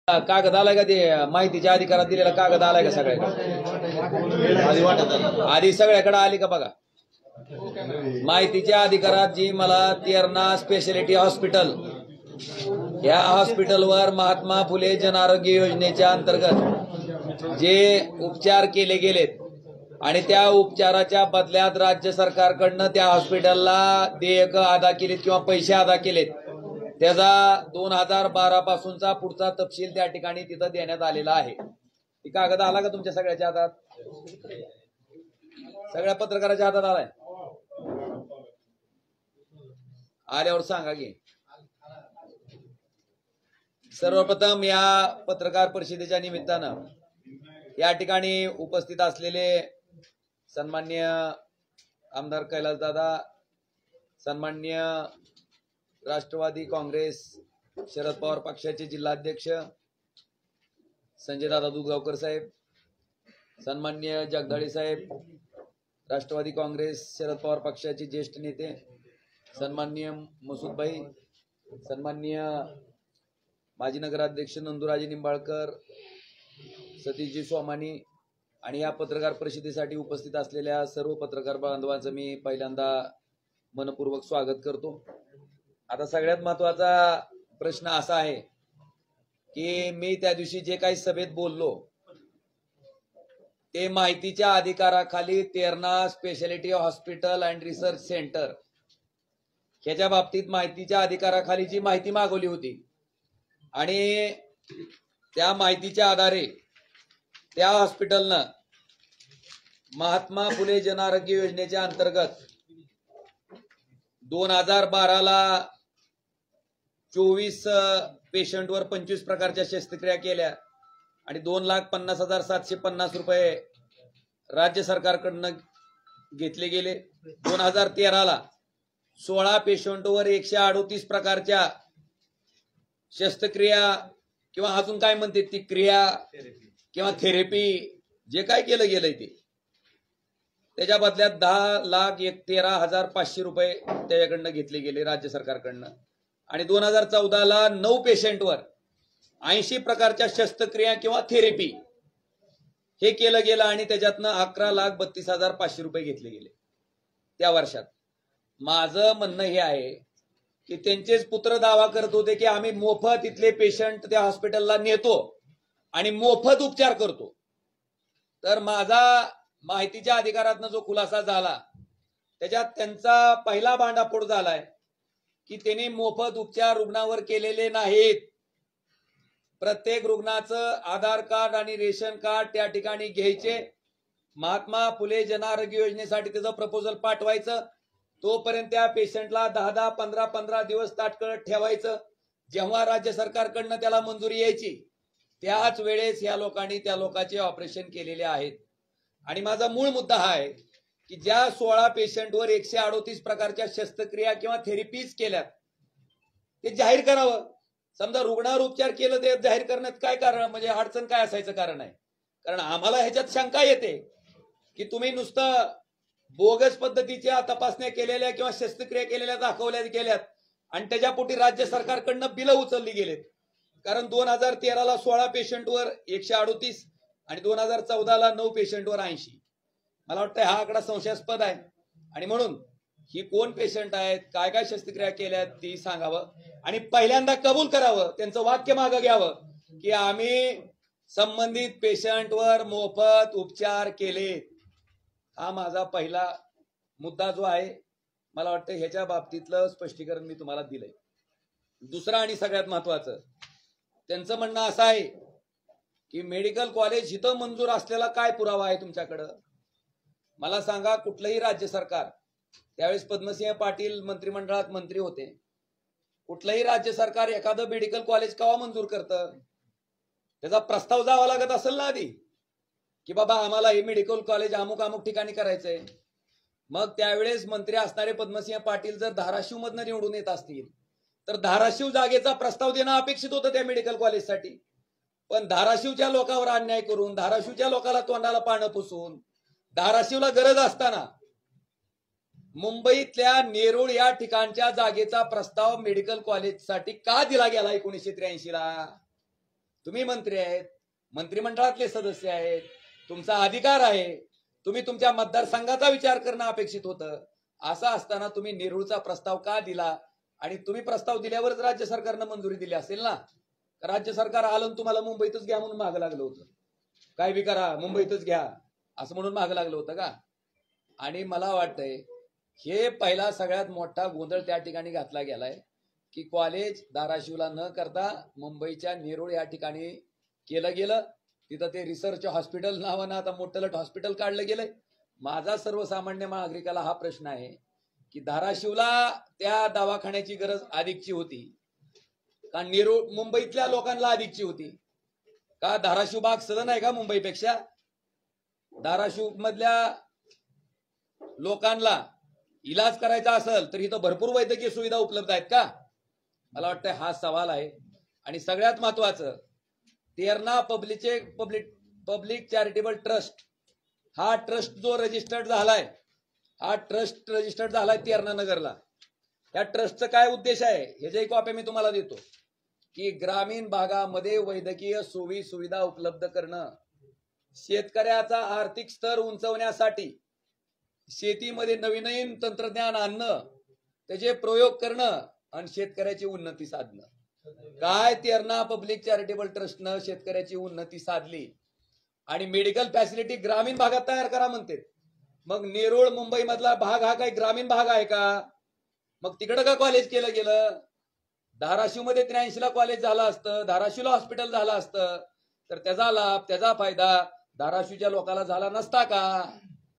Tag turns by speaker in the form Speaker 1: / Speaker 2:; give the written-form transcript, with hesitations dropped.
Speaker 1: कागद आलाय का ते माहितीच्या अधिकारात दिलेला कागद आलाय का सगळ्याकडे आधी सगळ्याकडे आली का बघा। माहितीच्या अधिकारात जी मला तेरणा स्पेशालिटी हॉस्पिटल या हॉस्पिटलवर महात्मा फुले जन आरोग्य योजनेच्या अंतर्गत जे उपचार केले गेलेत आणि त्या उपचाराच्या बदल्यात राज्य सरकारकडनं त्या हॉस्पिटलला देयक अदा केलीत किंवा पैसे अदा केलेत त्याचा 2012 पासूनचा पुढचा तपशील त्या ठिकाणी तिथं देण्यात आलेला आहे। ती कागद आला का तुमच्या सगळ्याच्या हातात? सगळ्या पत्रकाराच्या हातात आलाय? आल्यावर सांगा की। सर्वप्रथम या पत्रकार परिषदेच्या निमित्तानं या ठिकाणी उपस्थित असलेले सन्माननीय आमदार कैलासदादा, सन्माननीय राष्ट्रवादी काँग्रेस शरद पवार पक्षाचे जिल्हाध्यक्ष संजयदादा दुधगावकर साहेब, सन्माननीय जगदाळे साहेब, राष्ट्रवादी काँग्रेस शरद पवार पक्षाचे ज्येष्ठ नेते सन्माननीय मसूदभाई, सन्माननीय माजी नगराध्यक्ष नंदुराजे निंबाळकर, सतीशजी सोमानी आणि या पत्रकार परिषदेसाठी उपस्थित असलेल्या सर्व पत्रकार बांधवांचं मी पहिल्यांदा मनपूर्वक स्वागत करतो। आता सगळ्यात महत्त्वाचा प्रश्न असा आहे की मी त्या दिवशी जे काही सभेत बोललो ते माहितीच्या अधिकाराखाली Terna speciality hospital and research centre ह्याच्या बाबतीत माहितीच्या अधिकाराखाली जी माहिती मागवली होती आणि त्या माहितीच्या आधारे त्या हॉस्पिटलनं महात्मा फुले जन आरोग्य योजनेच्या अंतर्गत 2012 ला 24 पेशंटवर 25 प्रकारच्या शस्त्रक्रिया केल्या आणि 2,50,750 रुपये राज्य सरकारकडनं घेतले गेले। 2013 ला 16 पेशंटवर 138 प्रकारच्या शस्त्रक्रिया किंवा अजून काय म्हणते ती क्रिया किंवा थेरपी जे काय केलं गेलंय ते त्याच्या बदल्यात 10,13,500 रुपये त्याच्याकडनं घेतले गेले राज्य सरकारकडनं आणि 2014 ला 9 पेशंटवर 80 प्रकारच्या शस्त्रक्रिया किंवा थेरपी हे केलं गेलं आणि त्याच्यातनं 11,32,500 रुपये घेतले गेले त्या वर्षात। माझं म्हणणं हे आहे की त्यांचेच पुत्र दावा करत होते की आम्ही मोफत इथले पेशंट त्या हॉस्पिटलला नेतो आणि मोफत उपचार करतो। तर माझा माहितीच्या अधिकारातनं जो खुलासा झाला त्याच्यात त्यांचा पहिला भांडाफोड झालाय की त्यांनी मोफत उपचार रुग्णावर केलेले नाहीत। प्रत्येक रुग्णाचं आधार कार्ड आणि रेशन कार्ड त्या ठिकाणी घ्यायचे, महात्मा फुले जन आरोग्य योजनेसाठी त्याचं प्रपोजल पाठवायचं, तोपर्यंत त्या पेशंटला 10-10, 15-15 दिवस ताटकळत ठेवायचं। जेव्हा राज्य सरकारकडनं त्याला मंजुरी यायची त्याच वेळेस या लोकांनी त्या लोकांचे ऑपरेशन केलेले आहेत। आणि माझा मूळ मुद्दा हा आहे की ज्या 16 पेशंटवर 138 प्रकारच्या शस्त्रक्रिया किंवा थेरपीज केल्यात ते जाहीर करावं। समजा रुग्णावर उपचार केलं ते जाहीर करण्यात काय कारण, म्हणजे अडचण काय असायचं कारण आहे? कारण आम्हाला ह्याच्यात शंका येते की तुम्ही नुसतं बोगस पद्धतीच्या तपासण्या केलेल्या किंवा शस्त्रक्रिया केलेल्या दाखवल्या गेल्यात आणि त्याच्यापोटी राज्य सरकारकडनं बिलं उचलली गेलेत। कारण 2013 ला 16 पेशंटवर 138 आणि 2014 ला 9 पेशंटवर 80। मला वाटतं हा आकडा संशयास्पद आहे आणि म्हणून ही कोण पेशंट आहेत, काय काय शस्त्रक्रिया केल्यात ती सांगावं आणि पहिल्यांदा कबूल करावं, त्यांचं वाक्य मागं घ्यावं की आम्ही संबंधित पेशंटवर मोफत उपचार केले। हा माझा पहिला मुद्दा जो आहे, मला वाटतं ह्याच्या बाबतीतलं स्पष्टीकरण मी तुम्हाला दिलंय। दुसरं आणि सगळ्यात महत्वाचं त्यांचं म्हणणं असं आहे की मेडिकल कॉलेज इथं मंजूर असलेला काय पुरावा आहे तुमच्याकडं? मला सांगा, कुठलंही राज्य सरकार, त्यावेळेस पद्मसिंह पाटील मंत्रिमंडळात मंत्री होते, कुठलंही राज्य सरकार एखादं मेडिकल कॉलेज केव्हा मंजूर करतं? त्याचा प्रस्ताव जावा लागत असेल ना आधी की बाबा आम्हाला हे मेडिकल कॉलेज अमुक अमुक ठिकाणी करायचंय। मग त्यावेळेस मंत्री असणारे पद्मसिंह पाटील जर धाराशिव मधनं निवडून येत असतील तर धाराशिव जागेचा प्रस्ताव देणं अपेक्षित होतं त्या मेडिकल कॉलेजसाठी। पण धाराशिवच्या लोकांवर अन्याय करून, धाराशिवच्या लोकांना तोंडाला पानं पुसून, धाराशिवला गरज असताना मुंबईतल्या नेरूळ या ठिकाणच्या जागेचा प्रस्ताव मेडिकल कॉलेजसाठी का दिला गेला 1983 ला? तुम्ही मंत्री आहेत, मंत्रिमंडळातले सदस्य आहेत, तुमचा अधिकार आहे, तुम्ही तुमच्या मतदारसंघाचा विचार करणं अपेक्षित होतं. असं असताना तुम्ही नेरूळचा प्रस्ताव का दिला? आणि तुम्ही प्रस्ताव दिल्यावरच राज्य सरकारनं मंजुरी दिली असेल ना. राज्य सरकार आलं तुम्हाला मुंबईतच घ्या म्हणून मागं लागलं होतं. काय बी करा मुंबईतच घ्या असं म्हणून मागं लागलं होतं का? आणि मला वाटतंय हे पहिला सगळ्यात मोठा गोंधळ त्या ठिकाणी घातला गेलाय की कॉलेज धाराशिवला न करता मुंबईच्या नेरूळ या ठिकाणी केलं गेलं. तिथं ते रिसर्च हॉस्पिटल नावानं आता मोठं हॉस्पिटल काढलं गेलंय. माझा सर्वसामान्य नागरिकाला हा प्रश्न आहे की धाराशिवला त्या दवाखान्याची गरज अधिकची होती का नेरूळ मुंबईतल्या लोकांना अधिकची होती? का धाराशिव भाग सदन आहे का मुंबईपेक्षा? धाराशिव मधल्या लोकांना इलाज करायचा असेल तर इथं भरपूर वैद्यकीय सुविधा उपलब्ध आहेत का? मला वाटतं हा सवाल आहे. आणि सगळ्यात महत्वाचं, तेरणा पब्लिक चॅरिटेबल ट्रस्ट हा ट्रस्ट जो रजिस्टर्ड झालाय, हा ट्रस्ट रजिस्टर्ड झालाय तेरणा नगरला. या ट्रस्टचा काय उद्देश आहे ह्याची कॉपी मी तुम्हाला देतो की ग्रामीण भागामध्ये वैद्यकीय सोयी सुविधा उपलब्ध करणं, शेतकऱ्याचा आर्थिक स्तर उंचवण्यासाठी शेतीमध्ये नवीन तंत्रज्ञान आणणं, त्याचे प्रयोग करणं आणि शेतकऱ्याची उन्नती साधणं. काय तेरणा पब्लिक चॅरिटेबल ट्रस्टनं शेतकऱ्याची उन्नती साधली आणि मेडिकल फॅसिलिटी ग्रामीण भागात तयार करा म्हणते. मग नेरूळ मुंबई मधला भाग हा काही ग्रामीण भाग आहे का? मग तिकडं का कॉलेज केलं गेलं? धाराशिव मध्ये 83ला कॉलेज झालं असतं, धाराशिवला हॉस्पिटल झालं असतं तर त्याचा लाभ त्याचा फायदा धाराशिवच्या लोकांना झाला नसता का?